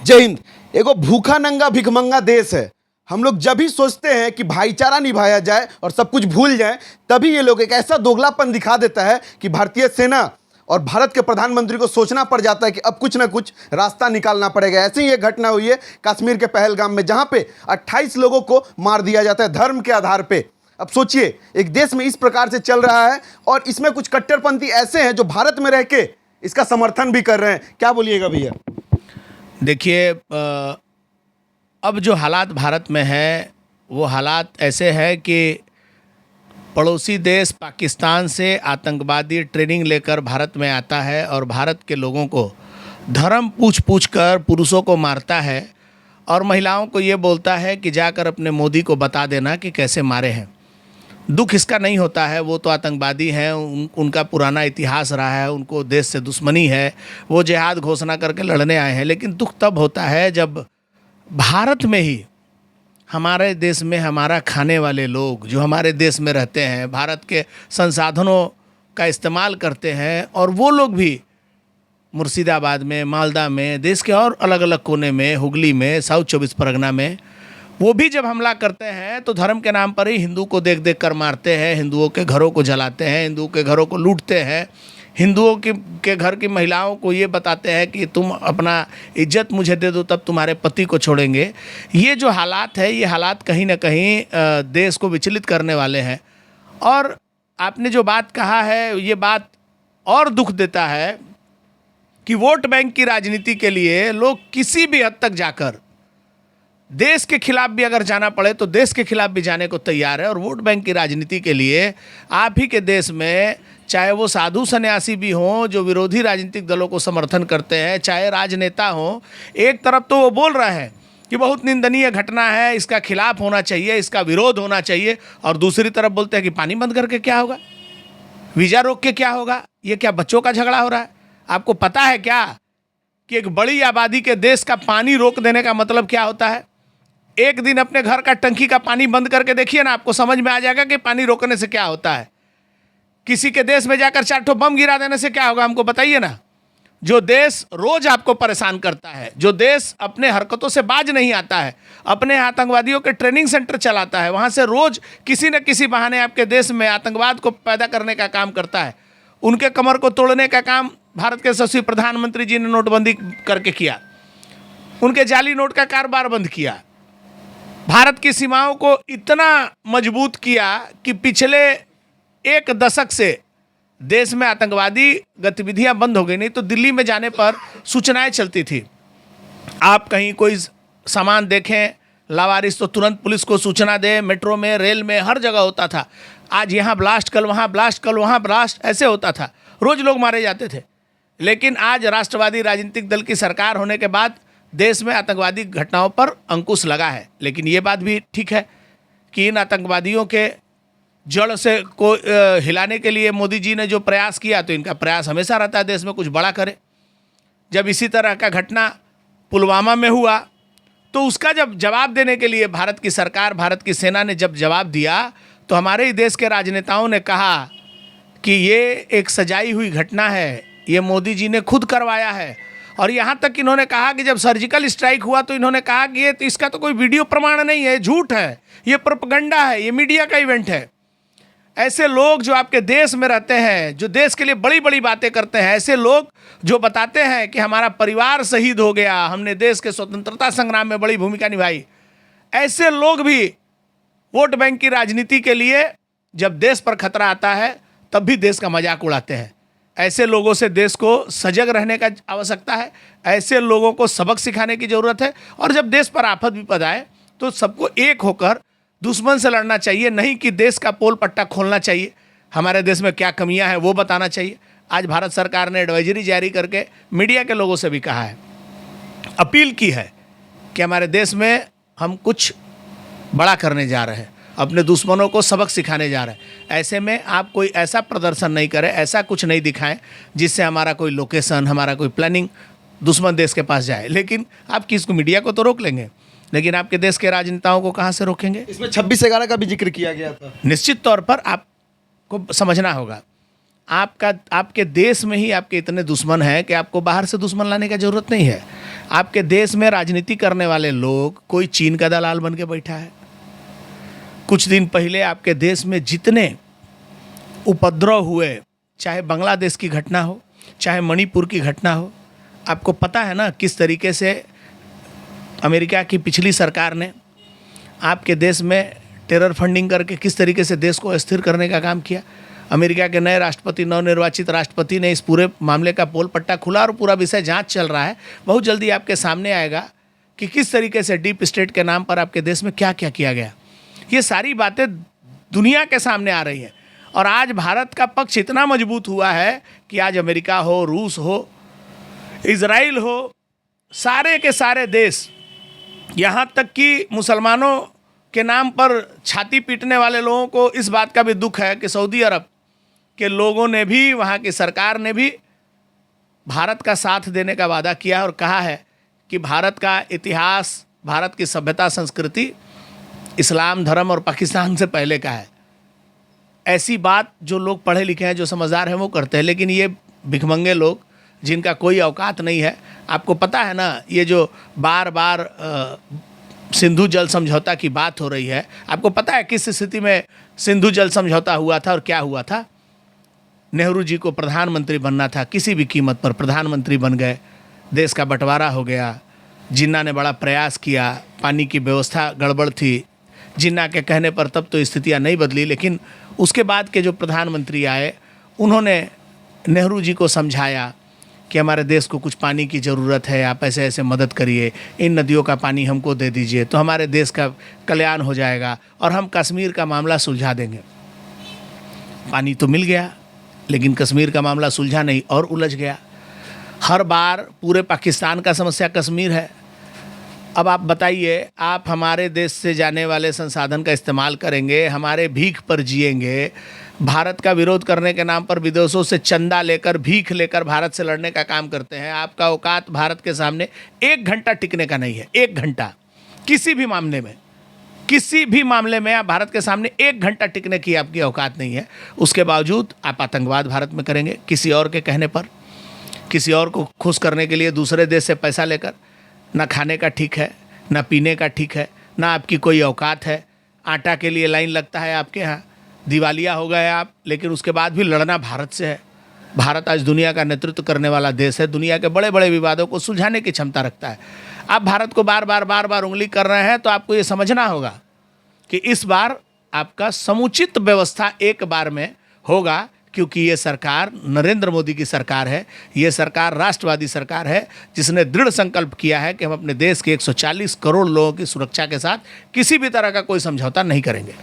जय हिंद। एगो भूखा नंगा भिखमंगा देश है। हम लोग जब भी सोचते हैं कि भाईचारा निभाया जाए और सब कुछ भूल जाए, तभी ये लोग एक ऐसा दोगलापन दिखा देता है कि भारतीय सेना और भारत के प्रधानमंत्री को सोचना पड़ जाता है कि अब कुछ ना कुछ रास्ता निकालना पड़ेगा। ऐसे ही एक घटना हुई है कश्मीर के पहलगाम में, जहां पे 28 लोगों को मार दिया जाता है धर्म के आधार पे। अब सोचिए, एक देश में इस प्रकार से चल रहा है और इसमें कुछ कट्टरपंथी ऐसे हैं जो भारत में रह के इसका समर्थन भी कर रहे हैं। क्या बोलिएगा भैया? देखिए, अब जो हालात भारत में है वो हालात ऐसे हैं कि पड़ोसी देश पाकिस्तान से आतंकवादी ट्रेनिंग लेकर भारत में आता है और भारत के लोगों को धर्म पूछ पूछ कर पुरुषों को मारता है और महिलाओं को ये बोलता है कि जाकर अपने मोदी को बता देना कि कैसे मारे हैं। दुख इसका नहीं होता है, वो तो आतंकवादी हैं, उनका पुराना इतिहास रहा है, उनको देश से दुश्मनी है, वो जिहाद घोषणा करके लड़ने आए हैं। लेकिन दुख तब होता है जब भारत में ही हमारे देश में हमारा खाने वाले लोग जो हमारे देश में रहते हैं, भारत के संसाधनों का इस्तेमाल करते हैं, और वो लोग भी मुर्शिदाबाद में, मालदा में, देश के और अलग अलग कोने में, हुगली में, साउथ 24 परगना में, वो भी जब हमला करते हैं तो धर्म के नाम पर ही हिंदू को देख देख कर मारते हैं, हिंदुओं के घरों को जलाते हैं, हिंदुओं के घरों को लूटते हैं, हिंदुओं के घर की महिलाओं को ये बताते हैं कि तुम अपना इज्जत मुझे दे दो तब तुम्हारे पति को छोड़ेंगे। ये जो हालात है, ये हालात कहीं ना कहीं देश को विचलित करने वाले हैं। और आपने जो बात कहा है, ये बात और दुख देता है कि वोट बैंक की राजनीति के लिए लोग किसी भी हद तक जाकर देश के खिलाफ भी अगर जाना पड़े तो देश के खिलाफ भी जाने को तैयार है। और वोट बैंक की राजनीति के लिए आप ही के देश में, चाहे वो साधु सन्यासी भी हों जो विरोधी राजनीतिक दलों को समर्थन करते हैं, चाहे राजनेता हों, एक तरफ तो वो बोल रहे हैं कि बहुत निंदनीय घटना है, इसका खिलाफ होना चाहिए, इसका विरोध होना चाहिए, और दूसरी तरफ बोलते हैं कि पानी बंद करके क्या होगा, वीज़ा रोक के क्या होगा, ये क्या बच्चों का झगड़ा हो रहा है? आपको पता है क्या कि एक बड़ी आबादी के देश का पानी रोक देने का मतलब क्या होता है? एक दिन अपने घर का टंकी का पानी बंद करके देखिए ना, आपको समझ में आ जाएगा कि पानी रोकने से क्या होता है। किसी के देश में जाकर 4 बम गिरा देने से क्या होगा, हमको बताइए ना। जो देश रोज आपको परेशान करता है, जो देश अपने हरकतों से बाज नहीं आता है, अपने आतंकवादियों के ट्रेनिंग सेंटर चलाता है, वहाँ से रोज किसी न किसी बहाने आपके देश में आतंकवाद को पैदा करने का काम करता है, उनके कमर को तोड़ने का काम भारत के यशस्वी प्रधानमंत्री जी ने नोटबंदी करके किया, उनके जाली नोट का कारोबार बंद किया, भारत की सीमाओं को इतना मजबूत किया कि पिछले 1 दशक से देश में आतंकवादी गतिविधियां बंद हो गई। नहीं तो दिल्ली में जाने पर सूचनाएं चलती थी, आप कहीं कोई सामान देखें लावारिस तो तुरंत पुलिस को सूचना दें, मेट्रो में, रेल में, हर जगह होता था। आज यहाँ ब्लास्ट, कल वहाँ ब्लास्ट, कल वहाँ ब्लास्ट, ऐसे होता था, रोज लोग मारे जाते थे। लेकिन आज राष्ट्रवादी राजनीतिक दल की सरकार होने के बाद देश में आतंकवादी घटनाओं पर अंकुश लगा है। लेकिन ये बात भी ठीक है कि इन आतंकवादियों के जड़ से को हिलाने के लिए मोदी जी ने जो प्रयास किया, तो इनका प्रयास हमेशा रहता है देश में कुछ बड़ा करे। जब इसी तरह का घटना पुलवामा में हुआ तो उसका जब जवाब देने के लिए भारत की सरकार, भारत की सेना ने जब जवाब दिया, तो हमारे ही देश के राजनेताओं ने कहा कि ये एक सजाई हुई घटना है, ये मोदी जी ने खुद करवाया है। और यहाँ तक इन्होंने कहा कि जब सर्जिकल स्ट्राइक हुआ तो इन्होंने कहा कि ये तो इसका तो कोई वीडियो प्रमाण नहीं है, झूठ है, ये प्रोपेगेंडा है, ये मीडिया का इवेंट है। ऐसे लोग जो आपके देश में रहते हैं, जो देश के लिए बड़ी बड़ी बातें करते हैं, ऐसे लोग जो बताते हैं कि हमारा परिवार शहीद हो गया, हमने देश के स्वतंत्रता संग्राम में बड़ी भूमिका निभाई, ऐसे लोग भी वोट बैंक की राजनीति के लिए जब देश पर खतरा आता है तब भी देश का मजाक उड़ाते हैं। ऐसे लोगों से देश को सजग रहने का आवश्यकता है, ऐसे लोगों को सबक सिखाने की ज़रूरत है। और जब देश पर आफत विपद आए तो सबको एक होकर दुश्मन से लड़ना चाहिए, नहीं कि देश का पोल पट्टा खोलना चाहिए। हमारे देश में क्या कमियां हैं वो बताना चाहिए। आज भारत सरकार ने एडवाइजरी जारी करके मीडिया के लोगों से भी कहा है, अपील की है कि हमारे देश में हम कुछ बड़ा करने जा रहे हैं, अपने दुश्मनों को सबक सिखाने जा रहे हैं। ऐसे में आप कोई ऐसा प्रदर्शन नहीं करें, ऐसा कुछ नहीं दिखाएं जिससे हमारा कोई लोकेशन, हमारा कोई प्लानिंग दुश्मन देश के पास जाए। लेकिन आप किसको, मीडिया को तो रोक लेंगे, लेकिन आपके देश के राजनेताओं को कहाँ से रोकेंगे? इसमें 26/11 का भी जिक्र किया गया था। निश्चित तौर पर आपको समझना होगा, आपके देश में ही आपके इतने दुश्मन हैं कि आपको बाहर से दुश्मन लाने की ज़रूरत नहीं है। आपके देश में राजनीति करने वाले लोग कोई चीन का दलाल बन के बैठा है। कुछ दिन पहले आपके देश में जितने उपद्रव हुए, चाहे बांग्लादेश की घटना हो, चाहे मणिपुर की घटना हो, आपको पता है ना किस तरीके से अमेरिका की पिछली सरकार ने आपके देश में टेरर फंडिंग करके किस तरीके से देश को अस्थिर करने का काम किया। अमेरिका के नए राष्ट्रपति, नवनिर्वाचित राष्ट्रपति ने इस पूरे मामले का पोल पट्टा खुला और पूरा विषय जांच चल रहा है। बहुत जल्दी आपके सामने आएगा कि किस तरीके से डीप स्टेट के नाम पर आपके देश में क्या क्या किया गया। ये सारी बातें दुनिया के सामने आ रही हैं और आज भारत का पक्ष इतना मजबूत हुआ है कि आज अमेरिका हो, रूस हो, इजराइल हो, सारे के सारे देश, यहाँ तक कि मुसलमानों के नाम पर छाती पीटने वाले लोगों को इस बात का भी दुख है कि सऊदी अरब के लोगों ने भी, वहाँ की सरकार ने भी भारत का साथ देने का वादा किया और कहा है कि भारत का इतिहास, भारत की सभ्यता, संस्कृति इस्लाम धर्म और पाकिस्तान से पहले का है। ऐसी बात जो लोग पढ़े लिखे हैं, जो समझदार हैं, वो करते हैं। लेकिन ये भिखमंगे लोग जिनका कोई औकात नहीं है, आपको पता है ना, ये जो बार बार सिंधु जल समझौता की बात हो रही है, आपको पता है किस स्थिति में सिंधु जल समझौता हुआ था और क्या हुआ था। नेहरू जी को प्रधानमंत्री बनना था, किसी भी कीमत पर प्रधानमंत्री बन गए, देश का बंटवारा हो गया। जिन्ना ने बड़ा प्रयास किया, पानी की व्यवस्था गड़बड़ थी, जिन्ना के कहने पर तब तो स्थितियां नहीं बदली, लेकिन उसके बाद के जो प्रधानमंत्री आए उन्होंने नेहरू जी को समझाया कि हमारे देश को कुछ पानी की ज़रूरत है, आप ऐसे ऐसे मदद करिए, इन नदियों का पानी हमको दे दीजिए तो हमारे देश का कल्याण हो जाएगा और हम कश्मीर का मामला सुलझा देंगे। पानी तो मिल गया, लेकिन कश्मीर का मामला सुलझा नहीं और उलझ गया। हर बार पूरे पाकिस्तान का समस्या कश्मीर है। अब आप बताइए, आप हमारे देश से जाने वाले संसाधन का इस्तेमाल करेंगे, हमारे भीख पर जिएंगे, भारत का विरोध करने के नाम पर विदेशों से चंदा लेकर, भीख लेकर भारत से लड़ने का काम करते हैं। आपका औकात भारत के सामने 1 घंटा टिकने का नहीं है। 1 घंटा किसी भी मामले में, किसी भी मामले में आप भारत के सामने 1 घंटा टिकने की आपकी औकात नहीं है। उसके बावजूद आप आतंकवाद भारत में करेंगे किसी और के कहने पर, किसी और को खुश करने के लिए दूसरे देश से पैसा लेकर। ना खाने का ठीक है, ना पीने का ठीक है, ना आपकी कोई औकात है। आटा के लिए लाइन लगता है आपके यहाँ, दिवालिया हो गए आप, लेकिन उसके बाद भी लड़ना भारत से है। भारत आज दुनिया का नेतृत्व करने वाला देश है, दुनिया के बड़े बड़े विवादों को सुलझाने की क्षमता रखता है। आप भारत को बार बार उंगली कर रहे हैं, तो आपको ये समझना होगा कि इस बार आपका समुचित व्यवस्था एक बार में होगा, क्योंकि ये सरकार नरेंद्र मोदी की सरकार है। ये सरकार राष्ट्रवादी सरकार है, जिसने दृढ़ संकल्प किया है कि हम अपने देश के 140 करोड़ लोगों की सुरक्षा के साथ किसी भी तरह का कोई समझौता नहीं करेंगे।